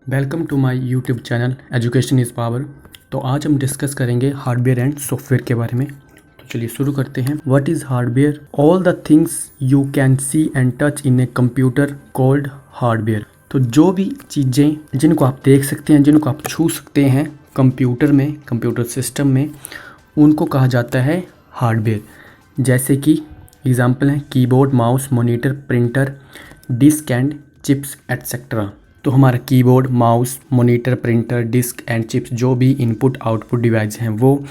Welcome to my YouTube channel education is power. तो आज हम डिस्कस करेंगे हार्डवेयर एंड सॉफ्टवेयर के बारे में। तो चलिए शुरू करते हैं। What is hardware? All the things you can see and touch in a computer called hardware. तो जो भी चीज़ें जिनको आप देख सकते हैं, जिनको आप छू सकते हैं कंप्यूटर में, कंप्यूटर सिस्टम में, उनको कहा जाता है हार्डवेयर। जैसे कि एग्जाम्पल हैं keyboard, mouse, monitor, printer, disk and chips etcetera. तो हमारा keyboard, mouse, monitor, printer, disk and chips जो भी इनपुट आउटपुट डिवाइस हैं वो,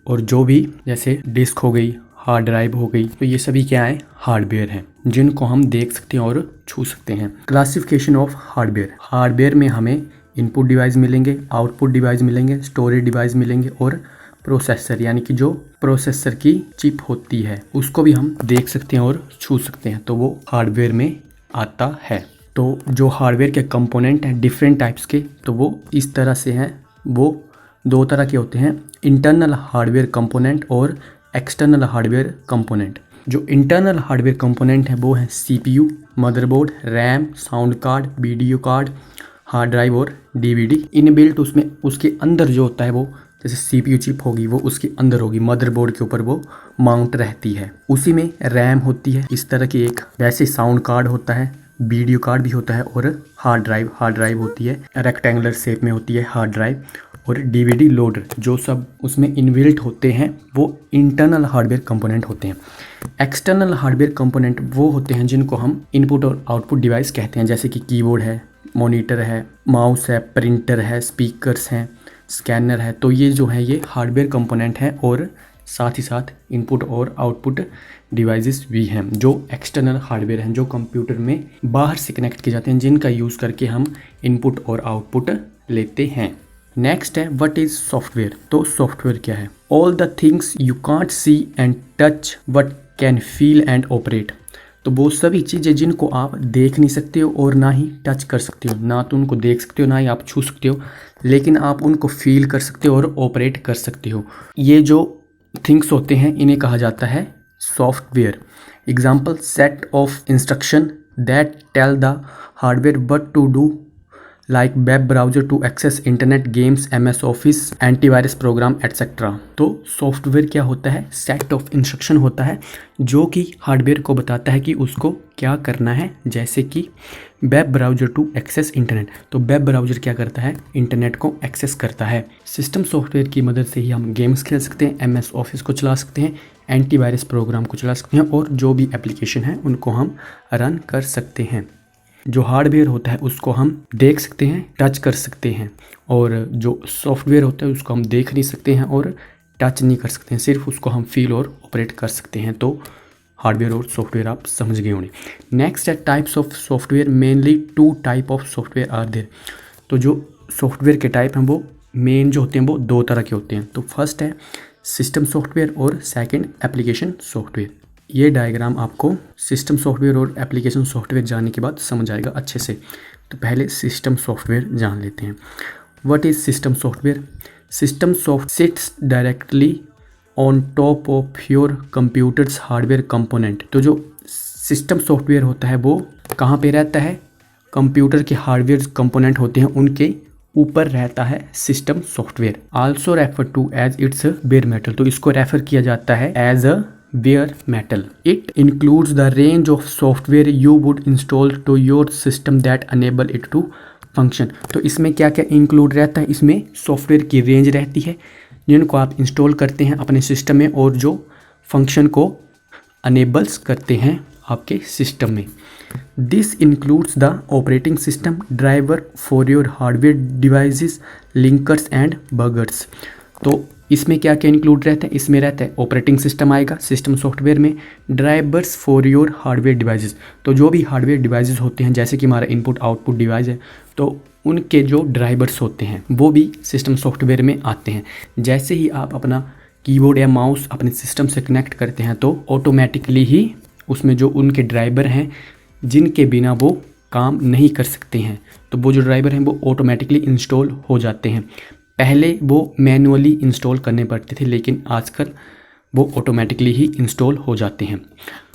और जो भी जैसे डिस्क हो गई, हार्ड ड्राइव हो गई, तो ये सभी क्या है? हार्डवेयर हैं, जिनको हम देख सकते हैं और छू सकते हैं। Classification of hardware. हार्डवेयर में हमें इनपुट डिवाइस मिलेंगे, आउटपुट डिवाइस मिलेंगे, स्टोरेज डिवाइस मिलेंगे और प्रोसेसर, यानी कि जो प्रोसेसर की चिप होती है उसको भी हम देख सकते हैं और छू सकते हैं, तो वो हार्डवेयर में आता है। तो जो हार्डवेयर के कंपोनेंट हैं डिफरेंट टाइप्स के, तो वो इस तरह से हैं। वो दो तरह के होते हैं, इंटरनल हार्डवेयर कंपोनेंट और एक्सटर्नल हार्डवेयर कंपोनेंट। जो इंटरनल हार्डवेयर कंपोनेंट है वो है CPU, motherboard, RAM, sound card, video card, hard drive और डीवीडी। इनबिल्ट उसमें उसके अंदर जो होता है वो, जैसे सीपीयू चिप होगी वो उसके अंदर होगी, मदरबोर्ड के ऊपर वो माउंट रहती है। उसी में रैम होती है इस तरह की एक, वैसे साउंड कार्ड होता है, वीडियो कार्ड भी होता है और हार्ड ड्राइव होती है, रेक्टेंगुलर शेप में होती है हार्ड ड्राइव, और डीवीडी लोडर, जो सब उसमें इनबिल्ट होते हैं वो इंटरनल हार्डवेयर कंपोनेंट होते हैं। एक्सटर्नल हार्डवेयर कंपोनेंट वो होते हैं जिनको हम इनपुट और आउटपुट डिवाइस कहते हैं, जैसे कि कीबोर्ड है, मॉनिटर है, माउस है, प्रिंटर है, स्पीकर्स हैं, स्कैनर है। तो ये जो है ये हार्डवेयर कंपोनेंट हैं, और साथ ही साथ इनपुट और आउटपुट डिवाइसेस भी हैं जो एक्सटर्नल हार्डवेयर हैं, जो कंप्यूटर में बाहर से कनेक्ट किए जाते हैं, जिनका यूज़ करके हम इनपुट और आउटपुट लेते हैं। नेक्स्ट है व्हाट इज सॉफ्टवेयर। तो सॉफ्टवेयर क्या है? All the things you can't see and touch but can feel and operate. तो वो सभी चीज़ें जिनको आप देख नहीं सकते हो और ना ही टच कर सकते हो, ना तो उनको देख सकते हो ना ही आप छू सकते हो, लेकिन आप उनको फील कर सकते हो और ऑपरेट कर सकते हो। ये जो थिंग्स होते हैं इन्हें कहा जाता है software. Example set of instruction that tell the hardware what to do, like web browser to access internet, games, MS office, antivirus program etcetera. तो सॉफ्टवेयर क्या होता है? सेट ऑफ इंस्ट्रक्शन होता है जो कि हार्डवेयर को बताता है कि उसको क्या करना है। जैसे कि web browser to access internet, तो वेब ब्राउजर क्या करता है? इंटरनेट को एक्सेस करता है। सिस्टम सॉफ्टवेयर की मदद से ही हम गेम्स खेल सकते हैं, MS ऑफिस को चला सकते हैं, एंटीवायरस प्रोग्राम को चला सकते हैं, और जो भी एप्लीकेशन है उनको हम रन कर सकते हैं। जो हार्डवेयर होता है उसको हम देख सकते हैं, टच कर सकते हैं, और जो सॉफ्टवेयर होता है उसको हम देख नहीं सकते हैं और टच नहीं कर सकते हैं, सिर्फ उसको हम फील और ऑपरेट कर सकते हैं। तो हार्डवेयर और सॉफ्टवेयर आप समझ गए होंगे। नेक्स्ट है types of software. Mainly 2 type of software are there. तो जो सॉफ्टवेयर के टाइप हैं वो मेन जो होते हैं वो 2 तरह के होते हैं। तो फर्स्ट है सिस्टम सॉफ्टवेयर और सेकेंड एप्लीकेशन सॉफ्टवेयर। ये डायग्राम आपको सिस्टम सॉफ्टवेयर और एप्लीकेशन सॉफ्टवेयर जानने के बाद समझ आएगा अच्छे से। तो पहले सिस्टम सॉफ्टवेयर जान लेते हैं। What is system software? System soft sits directly on top of your computers hardware component. तो जो सिस्टम सॉफ्टवेयर होता है वो कहाँ पे रहता है? कंप्यूटर के हार्डवेयर कंपोनेंट होते हैं उनके ऊपर रहता है system software. Also refer to as its bare metal. तो इसको रेफर किया जाता है as a bare metal. It includes the range of software you would install to your system that enable it to function. तो इसमें क्या क्या include रहता है? इसमें सॉफ्टवेयर की रेंज रहती है जिनको आप इंस्टॉल करते हैं अपने सिस्टम में और जो फंक्शन को अनेबल्स करते हैं आपके सिस्टम में। This includes the operating system, driver for your hardware devices, linkers and buggers. तो इसमें क्या क्या इंक्लूड रहता है? इसमें रहता है ऑपरेटिंग सिस्टम आएगा सिस्टम सॉफ्टवेयर में, drivers for your hardware devices. तो जो भी हार्डवेयर डिवाइसेस होते हैं, जैसे कि हमारा इनपुट आउटपुट डिवाइस है, तो उनके जो ड्राइवर्स होते हैं वो भी सिस्टम सॉफ्टवेयर में आते हैं। जैसे ही आप अपना कीबोर्ड या माउस अपने सिस्टम से कनेक्ट करते हैं तो ऑटोमेटिकली ही उसमें जो उनके ड्राइवर हैं जिनके बिना वो काम नहीं कर सकते हैं, तो वो जो ड्राइवर हैं वो ऑटोमेटिकली इंस्टॉल हो जाते हैं। पहले वो मैनुअली इंस्टॉल करने पड़ते थे, लेकिन आजकल वो ऑटोमेटिकली ही इंस्टॉल हो जाते हैं।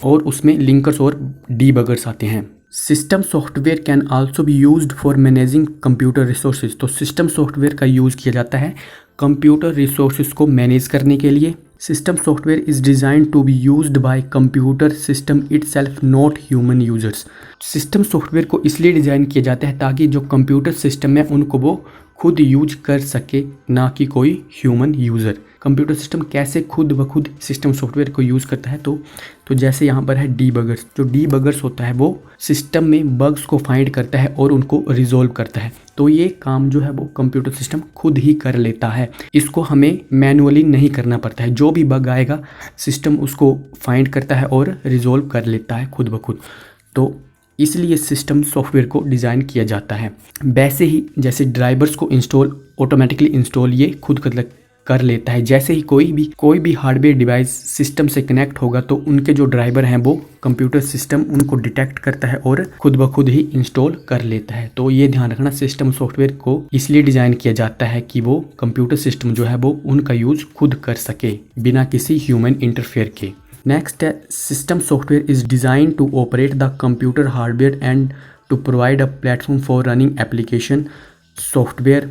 और उसमें लिंकर्स और डीबगर्स आते हैं। System software can also be used for managing computer resources. तो सिस्टम सॉफ्टवेयर का यूज़ किया जाता है कंप्यूटर रिसोर्सेज को मैनेज करने के लिए। System software is design to be used by computer system itself, not human users. System software को इसलिए डिज़ाइन किया जाता है ताकि जो कंप्यूटर सिस्टम है उनको वो खुद यूज कर सके, ना कि कोई ह्यूमन यूज़र। कंप्यूटर सिस्टम कैसे खुद ब खुद सिस्टम सॉफ्टवेयर को यूज़ करता है, तो जैसे यहाँ पर है डीबगर्स। जो डीबगर्स होता है वो सिस्टम में बग्स को फाइंड करता है और उनको रिजोल्व करता है। तो ये काम जो है वो कंप्यूटर सिस्टम खुद ही कर लेता है, इसको हमें मैनुअली नहीं करना पड़ता है। जो भी बग आएगा सिस्टम उसको फाइंड करता है और रिजोल्व कर लेता है खुद ब खुद। तो इसलिए सिस्टम सॉफ्टवेयर को डिज़ाइन किया जाता है। वैसे ही जैसे ड्राइवर्स को इंस्टॉल ऑटोमेटिकली इंस्टॉल ये खुद कर लेता है। जैसे ही कोई भी हार्डवेयर डिवाइस सिस्टम से कनेक्ट होगा तो उनके जो ड्राइवर हैं वो कंप्यूटर सिस्टम उनको डिटेक्ट करता है और खुद ब खुद ही इंस्टॉल कर लेता है। तो ये ध्यान रखना, सिस्टम सॉफ्टवेयर को इसलिए डिज़ाइन किया जाता है कि वो कंप्यूटर सिस्टम जो है वो उनका यूज खुद कर सके बिना किसी ह्यूमन इंटरफेयर के। नेक्स्ट है system software is design to operate the computer hardware and to provide a platform for running application software.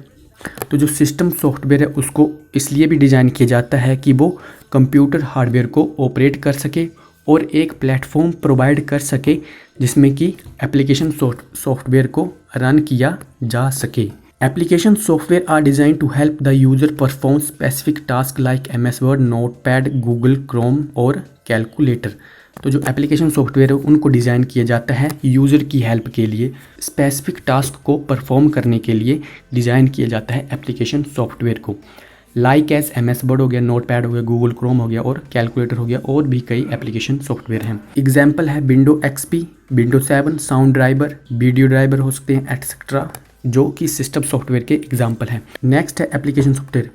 तो जो सिस्टम सॉफ्टवेयर है उसको इसलिए भी डिज़ाइन किया जाता है कि वो कंप्यूटर हार्डवेयर को ऑपरेट कर सके और एक प्लेटफॉर्म प्रोवाइड कर सके जिसमें कि एप्लीकेशन सॉफ्टवेयर को रन किया जा सके। Application software are design to help the user perform specific task like MS Word, Notepad, Google Chrome और कैलकुलेटर। तो जो एप्लीकेशन सॉफ्टवेयर है उनको डिज़ाइन किया जाता है यूज़र की हेल्प के लिए, स्पेसिफिक टास्क को परफॉर्म करने के लिए डिज़ाइन किया जाता है एप्लीकेशन सॉफ्टवेयर को। लाइक एज MS वर्ड हो गया, नोटपैड हो गया, गूगल क्रोम हो गया और कैलकुलेटर हो गया, और भी कई एप्लीकेशन सॉफ्टवेयर हैं। एग्जाम्पल है window XP, window 7, sound driver, video driver हो सकते हैं एटसेट्रा, जो कि सिस्टम सॉफ्टवेयर के एग्जाम्पल हैं। नेक्स्ट है application software.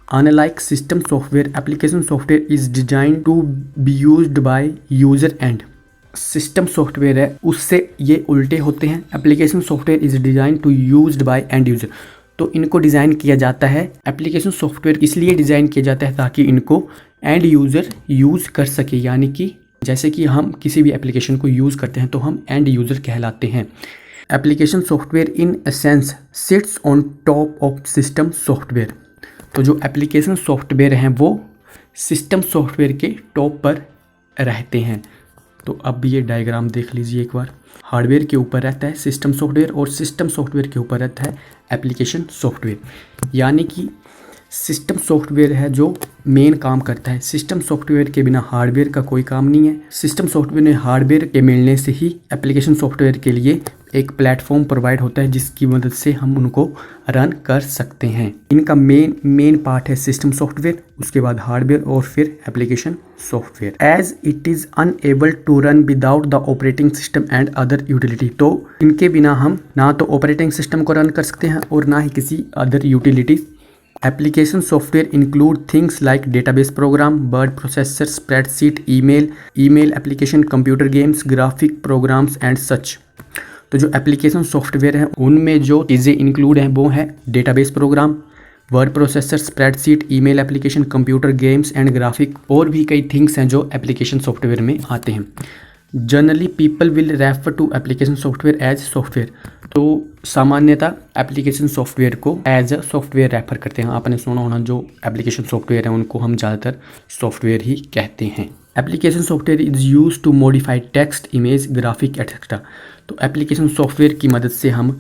Unlike system software, application software is designed to be used by user end. System software है उससे ये उल्टे होते हैं। Application software is design to used by end user. तो इनको डिज़ाइन किया जाता है, एप्लीकेशन सॉफ्टवेयर इसलिए डिज़ाइन किया जाता है ताकि इनको एंड यूज़र यूज़ कर सके, यानी कि जैसे कि हम किसी भी एप्लीकेशन को यूज़ करते हैं तो हम एंड यूज़र कहलाते हैं। Application software in essence sits on top of system software. तो जो एप्लीकेशन सॉफ्टवेयर हैं वो सिस्टम सॉफ्टवेयर के टॉप पर रहते हैं। तो अब ये डायग्राम देख लीजिए एक बार। हार्डवेयर के ऊपर रहता है सिस्टम सॉफ्टवेयर और सिस्टम सॉफ्टवेयर के ऊपर रहता है एप्लीकेशन सॉफ्टवेयर। यानी कि सिस्टम सॉफ्टवेयर है जो मेन काम करता है। सिस्टम सॉफ्टवेयर के बिना हार्डवेयर का कोई काम नहीं है। सिस्टम सॉफ्टवेयर में हार्डवेयर के मिलने से ही एप्लीकेशन सॉफ्टवेयर के लिए एक प्लेटफॉर्म प्रोवाइड होता है जिसकी मदद से हम उनको रन कर सकते हैं। इनका मेन पार्ट है सिस्टम सॉफ्टवेयर, उसके बाद हार्डवेयर और फिर application software. As it is unable to run without the operating system and other utility. तो इनके बिना हम ना तो ऑपरेटिंग सिस्टम को रन कर सकते हैं और ना ही किसी other utilities. Application software include things like database program, word processor, spreadsheet, email application, computer games, graphic programs and such। तो जो एप्लीकेशन सॉफ्टवेयर है उनमें जो चीज़ें इंक्लूड हैं वो है database program, word processor, spreadsheet, email application, computer games and graphic, और भी कई थिंग्स हैं जो एप्लीकेशन सॉफ्टवेयर में आते हैं। Generally people will refer to application software as software. तो सामान्यतः एप्लीकेशन सॉफ्टवेयर को एज अ सॉफ्टवेयर रेफर करते हैं। आपने सुना होना जो एप्लीकेशन सॉफ्टवेयर है उनको हम ज़्यादातर सॉफ्टवेयर ही कहते हैं। Application software is use to modify text, image, graphic etcetera. तो एप्लीकेशन सॉफ्टवेयर की मदद से हम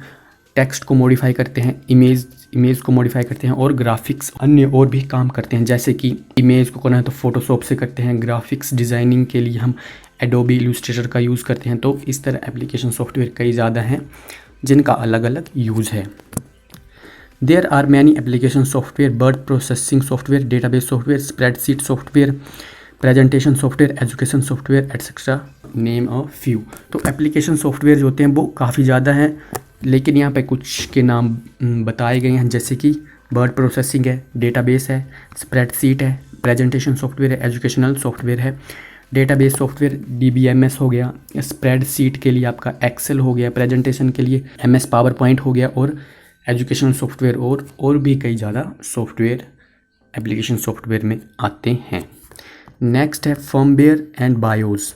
टेक्स्ट को मॉडिफाई करते हैं, इमेज को मॉडिफाई करते हैं और ग्राफिक्स अन्य और भी काम करते हैं। जैसे कि इमेज को करना है तो फोटोशॉप से करते हैं, ग्राफिक्स डिज़ाइनिंग के लिए हम एडोबी इलस्ट्रेटर का यूज़ करते हैं। तो इस तरह एप्लीकेशन सॉफ्टवेयर कई ज़्यादा हैं जिनका अलग अलग यूज़ है। There are many application software, word processing software, database software, spreadsheet software, presentation software, education software etcetera, name a few. तो एप्लीकेशन सॉफ्टवेयर जो होते हैं वो काफ़ी ज़्यादा हैं, लेकिन यहाँ पे कुछ के नाम बताए गए हैं, जैसे कि वर्ड प्रोसेसिंग है, डेटाबेस है, स्प्रेडशीट है, प्रेजेंटेशन सॉफ्टवेयर है, एजुकेशनल सॉफ्टवेयर है, डेटाबेस सॉफ्टवेयर DBMS हो गया, स्प्रेडशीट के लिए आपका एक्सेल हो गया, प्रेजेंटेशन के लिए MS पावर पॉइंट हो गया, और एजुकेशनल सॉफ्टवेयर और भी कई ज़्यादा सॉफ्टवेयर एप्लीकेशन सॉफ्टवेयर में आते हैं। नेक्स्ट है firmware and BIOS.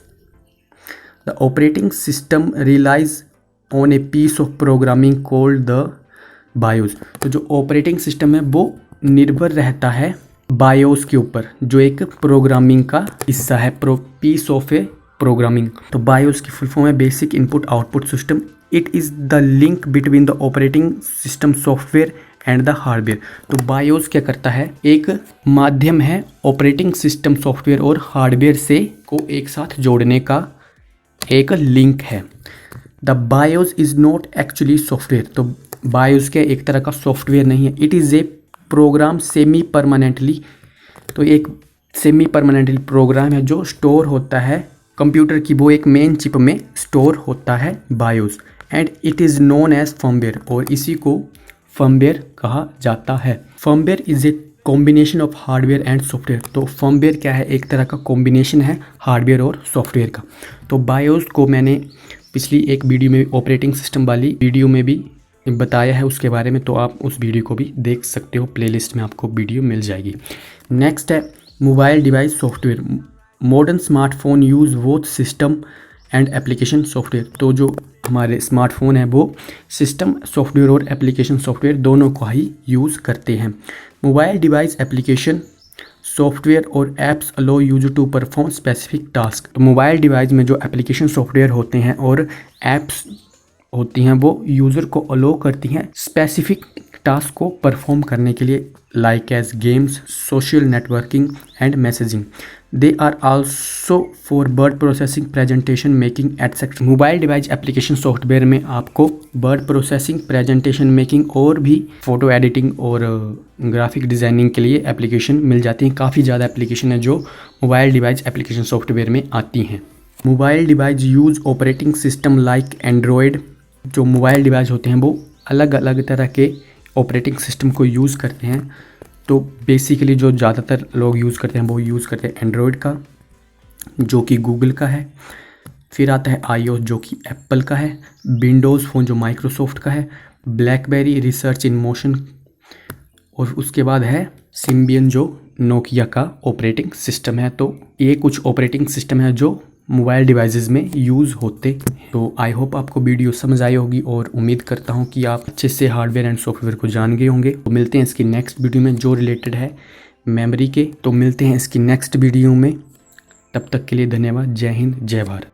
The operating system relies on a piece of programming called the BIOS. तो जो ऑपरेटिंग सिस्टम है वो निर्भर रहता है बायोस के ऊपर, जो एक प्रोग्रामिंग का हिस्सा है, पीस ऑफ ए प्रोग्रामिंग। तो बायोस की फुल फॉर्म है basic input output system. It is the link between the operating system software and the hardware. तो बायोस क्या करता है, एक माध्यम है ऑपरेटिंग सिस्टम सॉफ्टवेयर और हार्डवेयर से को एक साथ जोड़ने का एक लिंक है। The BIOS is not actually software. तो बायोस के एक तरह का सॉफ्टवेयर नहीं है, it is a programme semi permanently. तो एक सेमी परमानेंटली प्रोग्राम है जो स्टोर होता है कंप्यूटर की वो एक मेन चिप में स्टोर होता है BIOS, and it is known as firmware, और इसी को फर्मवेयर कहा जाता है। Firmware is a combination of hardware and software. तो फर्मवेयर क्या है, एक तरह का कॉम्बिनेशन है हार्डवेयर और सॉफ्टवेयर का। तो बायोस को मैंने पिछली एक वीडियो में, ऑपरेटिंग सिस्टम वाली वीडियो में भी बताया है उसके बारे में, तो आप उस वीडियो को भी देख सकते हो, प्लेलिस्ट में आपको वीडियो मिल जाएगी। नेक्स्ट है mobile device software. Modern smartphone use both system and application software. तो जो हमारे स्मार्टफोन है वो सिस्टम सॉफ्टवेयर और एप्लीकेशन सॉफ्टवेयर दोनों को ही यूज़ करते हैं। मोबाइल डिवाइस एप्लीकेशन सॉफ्टवेयर और apps allow user to perform specific task. तो मोबाइल डिवाइस में जो एप्लीकेशन सॉफ्टवेयर होते हैं और ऐप्स होती हैं वो यूज़र को अलो करती हैं स्पेसिफिक टास्क को परफॉर्म करने के लिए, like as games, social networking and messaging. They are also for word processing, presentation making etcetera. Mobile device application software में आपको वर्ड प्रोसेसिंग, प्रेजेंटेशन मेकिंग और भी फोटो एडिटिंग और ग्राफिक डिज़ाइनिंग के लिए एप्लीकेशन मिल जाती हैं। काफ़ी ज़्यादा एप्लीकेशन है जो मोबाइल डिवाइस एप्लीकेशन सॉफ्टवेयर में आती हैं। Mobile device use operating system like Android. जो मोबाइल डिवाइस होते हैं वो अलग अलग तरह के ऑपरेटिंग सिस्टम को यूज़ करते हैं। तो बेसिकली जो ज़्यादातर लोग यूज़ करते हैं वो यूज़ करते हैं एंड्रॉयड का, जो कि गूगल का है। फिर आता है iOS जो कि एप्पल का है, विंडोज़ फ़ोन जो माइक्रोसॉफ्ट का है, ब्लैकबेरी रिसर्च इन मोशन, और उसके बाद है सिम्बियन जो नोकिया का ऑपरेटिंग सिस्टम है। तो ये कुछ ऑपरेटिंग सिस्टम है जो मोबाइल डिवाइसेस में यूज़ होते। तो आई होप आपको वीडियो समझ आई होगी और उम्मीद करता हूँ कि आप अच्छे से हार्डवेयर एंड सॉफ्टवेयर को जान गए होंगे। तो मिलते हैं इसकी नेक्स्ट वीडियो में जो रिलेटेड है मेमोरी के। तो मिलते हैं इसकी नेक्स्ट वीडियो में, तब तक के लिए धन्यवाद। जय हिंद, जय भारत।